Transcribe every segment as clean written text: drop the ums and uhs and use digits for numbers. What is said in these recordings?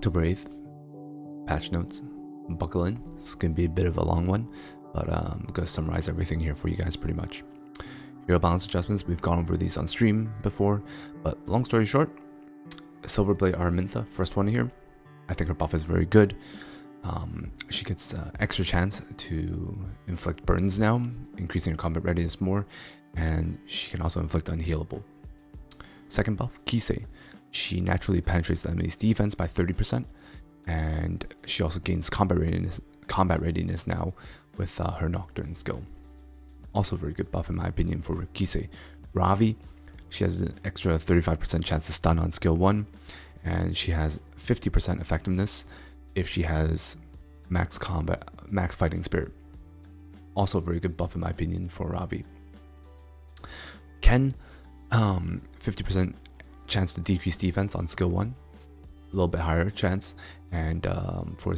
October 8th, patch notes, buckle in. It's going to be a bit of a long one, but I'm going to summarize everything here for you guys pretty much. Hero balance adjustments, we've gone over these on stream before, but long story short, Silverblade Araminta, first one here. I think her buff is very good. She gets extra chance to inflict burns now, increasing her combat readiness more, and she can also inflict unhealable. Second buff, Kisei. She naturally penetrates the enemy's defense by 30%, and she also gains combat readiness now with her Nocturne skill. Also very good buff in my opinion for Kisei. Ravi, she has an extra 35% chance to stun on skill 1, and she has 50% effectiveness if she has max fighting spirit. Also a very good buff in my opinion for Ravi. Ken, 50% chance to decrease defense on skill 1, a little bit higher chance, and for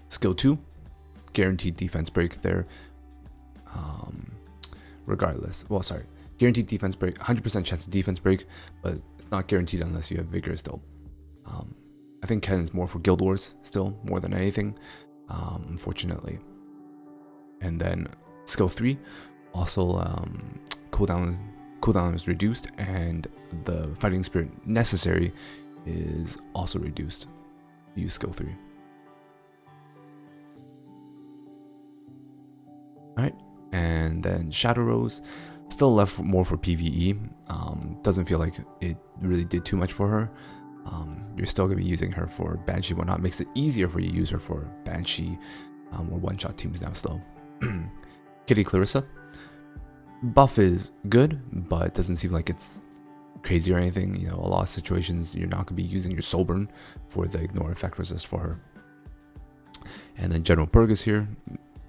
skill 2, guaranteed defense break there. Regardless, well, sorry, guaranteed defense break, 100% chance of defense break, but it's not guaranteed unless you have vigor still. I think Ken is more for Guild Wars still, more than anything, unfortunately. And then skill 3, also cooldown is reduced, and the fighting spirit necessary is also reduced. Use skill 3. Alright, and then Shadow Rose, still left more for PvE. Doesn't feel like it really did too much for her. You're still going to be using her for Banshee, whatnot. Makes it easier for you to use her for Banshee or one-shot teams now still. Kitty Clarissa, buff is good, but it doesn't seem like it's crazy or anything. You know, a lot of situations you're not going to be using your Soul Burn for the ignore effect resist for her. And then General Berg is here.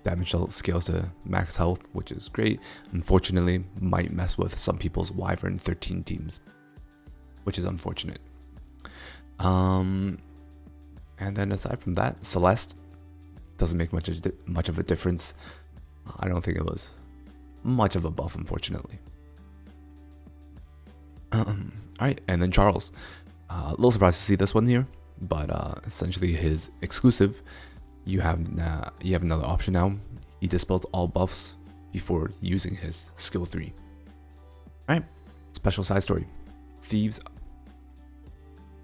Damage scales to max health, which is great. Unfortunately, might mess with some people's Wyvern 13 teams, which is unfortunate. And then aside from that, Celeste doesn't make much of a difference. I don't think it was much of a buff, unfortunately. Alright, and then Charles. A little surprised to see this one here, but essentially his exclusive, you have another option now. He dispels all buffs before using his skill 3. Alright, special side story. Thieves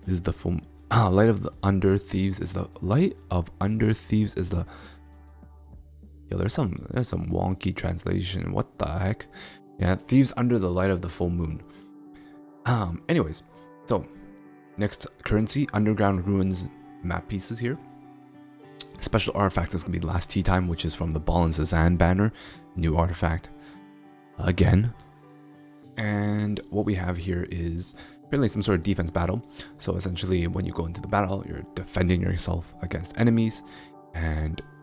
is the full light of the under thieves is the light of under thieves is the there's some wonky translation. What the heck? Yeah, thieves under the light of the full moon. Anyways, so next currency, underground ruins map pieces here. Special artifact is gonna be Last Tea Time, which is from the Ball and Cezanne banner. New artifact again. And what we have here is apparently some sort of defense battle. So essentially when you go into the battle, you're defending yourself against enemies,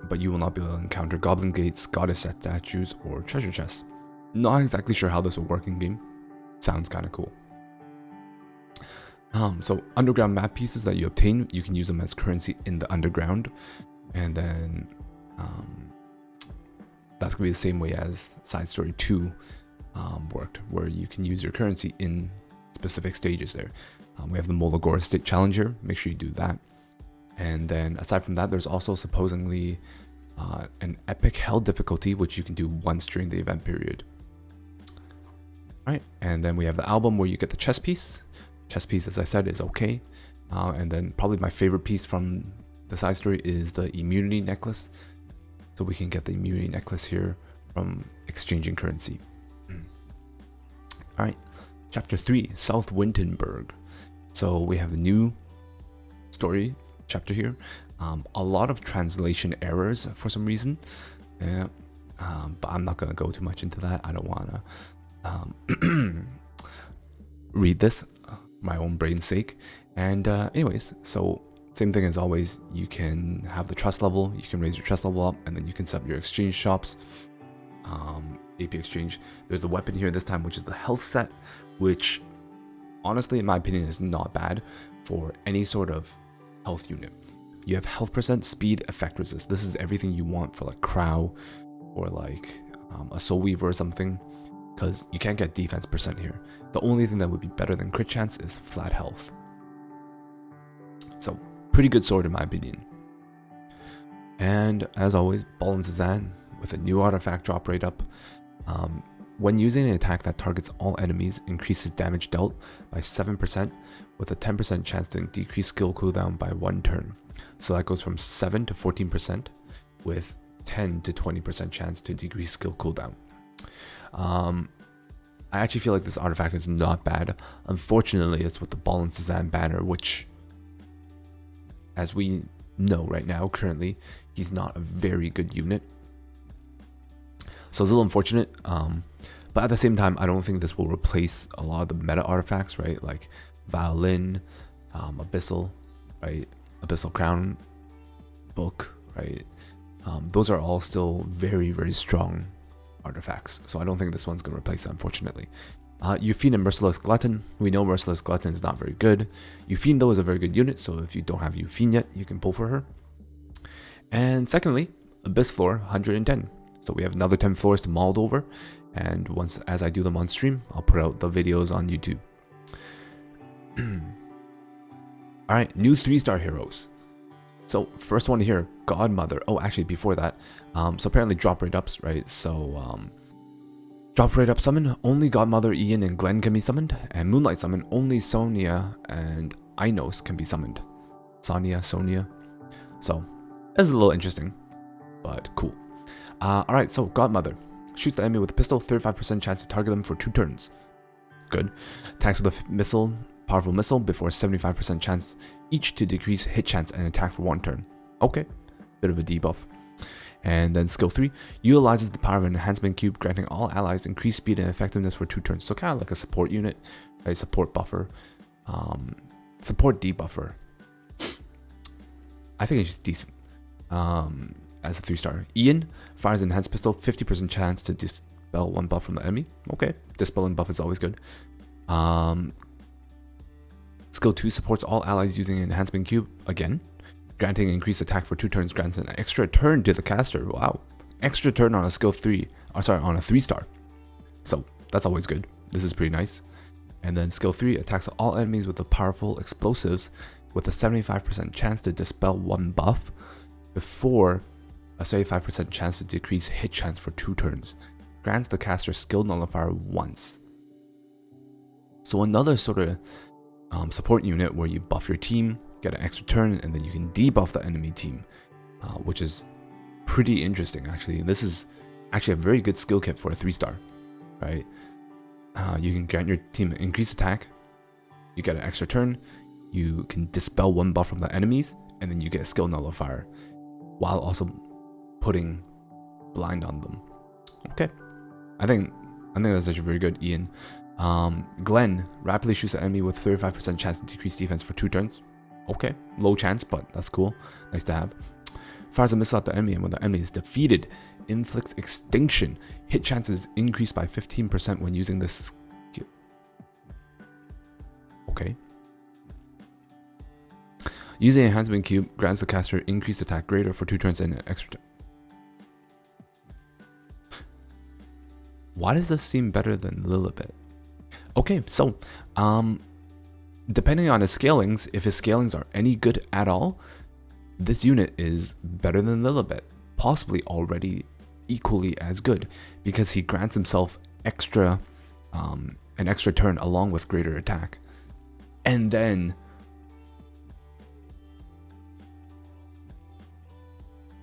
but you will not be able to encounter goblin gates, goddess statues, or treasure chests. Not exactly sure how this will work in game. Sounds kind of cool. So underground map pieces that you obtain, you can use them as currency in the underground, and then that's gonna be the same way as Side Story 2 worked, where you can use your currency in specific stages there. We have the Molagora State Challenger, make sure you do that. And then aside from that, there's also supposedly an Epic Hell difficulty, which you can do once during the event period. Alright, and then we have the album where you get the chess piece. Chess piece, as I said, is okay. And then probably my favorite piece from the side story is the immunity necklace. So we can get the immunity necklace here from exchanging currency. Alright, chapter 3, South Winterberg. So we have a new story chapter here. A lot of translation errors for some reason. Yeah, but I'm not going to go too much into that. I don't want to read this my own brain's sake. And anyways, so same thing as always, you can have the trust level, you can raise your trust level up, and then you can set up your exchange shops. AP exchange, there's the weapon here this time, which is the health set, which honestly in my opinion is not bad for any sort of health unit. You have health percent, speed, effect resist. This is everything you want for like Crow or like a Soul Weaver or something, because you can't get defense percent here. The only thing that would be better than crit chance is flat health. So Pretty good sword in my opinion. And as always, Ball and Zazan with a new artifact drop rate up. When using an attack that targets all enemies, increases damage dealt by 7% with a 10% chance to decrease skill cooldown by 1 turn. So that goes from 7 to 14% with 10 to 20% chance to decrease skill cooldown. I actually feel like this artifact is not bad. Unfortunately, it's with the Ball and Zazan banner, which, as we know right now, currently, he's not a very good unit. So it's a little unfortunate, but at the same time, I don't think this will replace a lot of the meta artifacts, right? Like Violin, Abyssal, right? Abyssal Crown, Book, right? Those are all still very, very strong artifacts. So I don't think this one's going to replace it, unfortunately. Yufine and Merciless Glutton. We know Merciless Glutton is not very good. Yufine, though, is a very good unit, so if you don't have Yufine yet, you can pull for her. And secondly, Abyss Floor, 110. So we have another 10 floors to mold over, and once as I do them on stream, I'll put out the videos on YouTube. Alright, new 3-star heroes. So first one here, Godmother. Oh, actually before that, so apparently drop rate ups, right? So drop rate up summon, only Godmother, Ian, and Glenn can be summoned, and Moonlight summon, only Sonia and Inos can be summoned. Sonia. So that's a little interesting, but cool. Alright, so Godmother. Shoots the enemy with a pistol, 35% chance to target them for 2 turns. Good. Attacks with a missile, powerful missile, before 75% chance each to decrease hit chance and attack for 1 turn. Okay, bit of a debuff. And then skill 3, utilizes the power of an enhancement cube, granting all allies increased speed and effectiveness for 2 turns. So kind of like a support unit, right? Support buffer, support debuffer. I think it's just decent. As a 3-star. Ian fires an enhanced pistol, 50% chance to dispel 1 buff from the enemy. Okay, dispelling buff is always good. Skill 2 supports all allies using an enhancement cube again, granting increased attack for 2 turns, grants an extra turn to the caster. Wow, extra turn on a skill 3, or sorry, on a 3-star. So that's always good. This is pretty nice. And then skill 3 attacks all enemies with the powerful explosives with a 75% chance to dispel 1 buff before a 75% chance to decrease hit chance for 2 turns. Grants the caster skill nullifier once. So another sort of support unit where you buff your team, get an extra turn, and then you can debuff the enemy team, which is pretty interesting actually. This is actually a very good skill kit for a 3-star, right? You can grant your team increased attack, you get an extra turn, you can dispel 1 buff from the enemies, and then you get a skill nullifier, while also putting blind on them. Okay, I think that's actually very good. Ian. Glenn rapidly shoots an enemy with 35% chance to decrease defense for 2 turns. Okay, low chance, but that's cool. Nice to have. Fires a missile at the enemy, and when the enemy is defeated, inflicts extinction. Hit chances increase by 15% when using this skill. Okay. Using a enhancement cube grants the caster increased attack greater for 2 turns and an extra turn. Why does this seem better than Lilibet? Okay, so depending on his scalings, if his scalings are any good at all, this unit is better than Lilibet, possibly already equally as good, because he grants himself extra an extra turn along with greater attack. And then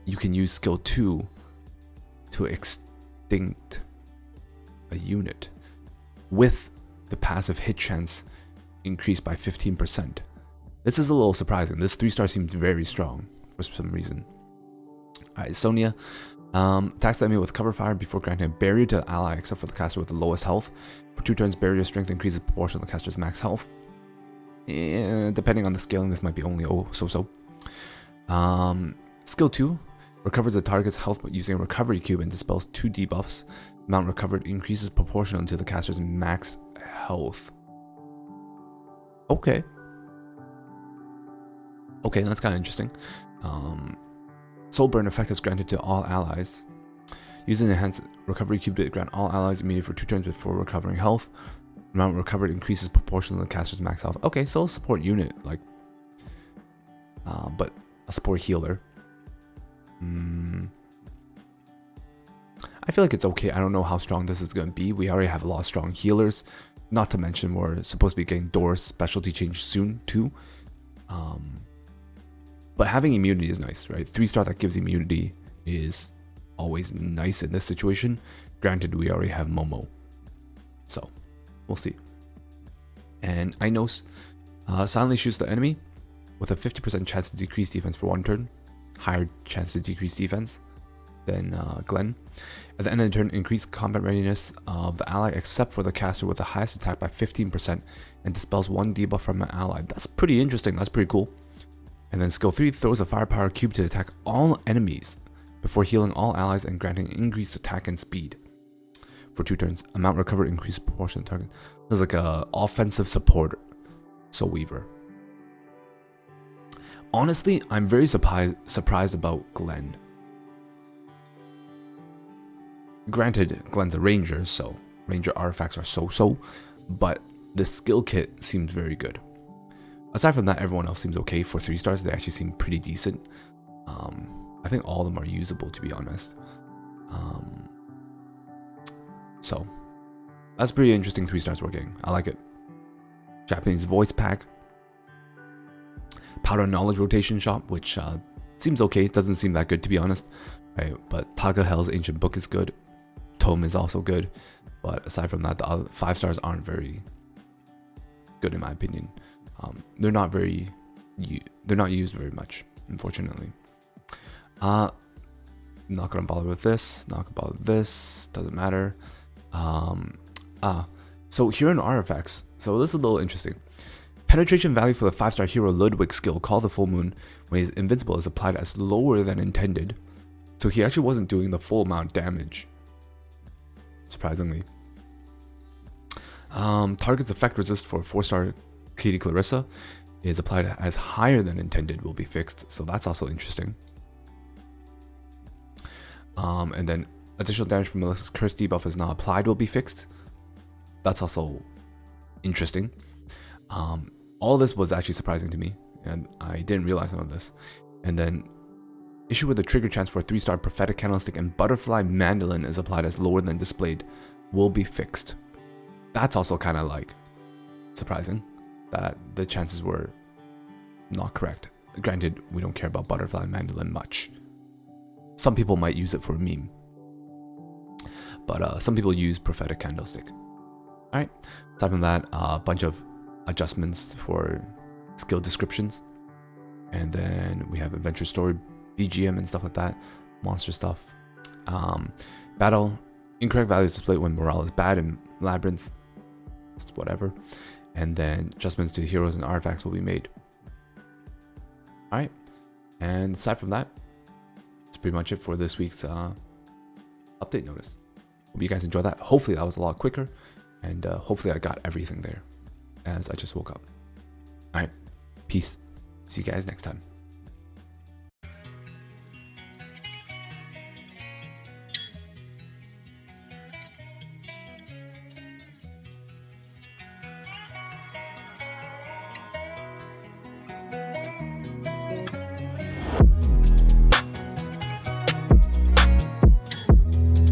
you can use skill 2 to extinct a unit with the passive hit chance increased by 15%. This is a little surprising. This 3-star seems very strong for some reason. Alright, Sonia attacks the enemy with cover fire before granting a barrier to the ally except for the caster with the lowest health. For 2 turns, barrier strength increases proportion of the caster's max health. Depending on the scaling, this might be only so-so. Skill 2 recovers the target's health but using a recovery cube and dispels 2 debuffs. Amount recovered increases proportional to the caster's max health. Okay, that's kind of interesting. Soul Burn effect is granted to all allies. Using the enhanced recovery cube to grant all allies immediately for 2 turns before recovering health. Amount recovered increases proportional to the caster's max health. Okay, so support unit, like, but a support healer. I feel like it's okay. I don't know how strong this is going to be. We already have a lot of strong healers. Not to mention we're supposed to be getting Door's specialty change soon too. But having immunity is nice, right? 3-star that gives immunity is always nice in this situation. Granted, we already have Momo. So, we'll see. And Inos silently shoots the enemy with a 50% chance to decrease defense for 1 turn. Higher chance to decrease defense than Glenn. At the end of the turn, increase combat readiness of the ally except for the caster with the highest attack by 15% and dispels 1 debuff from an ally. That's pretty interesting. That's pretty cool. And then skill 3 throws a firepower cube to attack all enemies before healing all allies and granting increased attack and speed. For 2 turns, amount recovered increased proportion of target. This is like a offensive support Soul Weaver. Honestly, I'm very surprised about Glenn. Granted, Glenn's a ranger, so ranger artifacts are so-so, but the skill kit seems very good. Aside from that, everyone else seems okay. For 3 stars, they actually seem pretty decent. I think all of them are usable, to be honest. So, that's pretty interesting 3 stars we're getting. I like it. Japanese voice pack. Powder knowledge rotation shop, which seems okay. Doesn't seem that good, to be honest. Right, but Taga Hell's ancient book is good. Tome is also good. But aside from that, the other 5 stars aren't very good in my opinion. They're not used very much, unfortunately. Not gonna bother with this. Not gonna bother with this. Doesn't matter. So here in artifacts. So this is a little interesting. Penetration value for the 5-star hero Ludwig skill Call the Full Moon when he's invincible is applied as lower than intended. So he actually wasn't doing the full amount of damage. Surprisingly. Target's effect resist for 4-star Katie Clarissa is applied as higher than intended will be fixed. So that's also interesting. And then additional damage from Melissa's curse debuff is not applied will be fixed. That's also interesting. All this was actually surprising to me, and I didn't realize some of this. And then issue with the trigger chance for a 3-star prophetic candlestick and butterfly mandolin is applied as lower than displayed will be fixed. That's also kind of like surprising that the chances were not correct. Granted, we don't care about butterfly mandolin much. Some people might use it for a meme, but some people use prophetic candlestick. All right. Aside from that, a bunch of adjustments for skill descriptions, and then we have adventure story, BGM, and stuff like that. Monster stuff. Battle incorrect values displayed when morale is bad in labyrinth. It's whatever. And then adjustments to heroes and artifacts will be made. All right. And aside from that, that's pretty much it for this week's update notice. Hope you guys enjoyed that. Hopefully that was a lot quicker, and hopefully I got everything there as I just woke up. All right, peace. See you guys next time.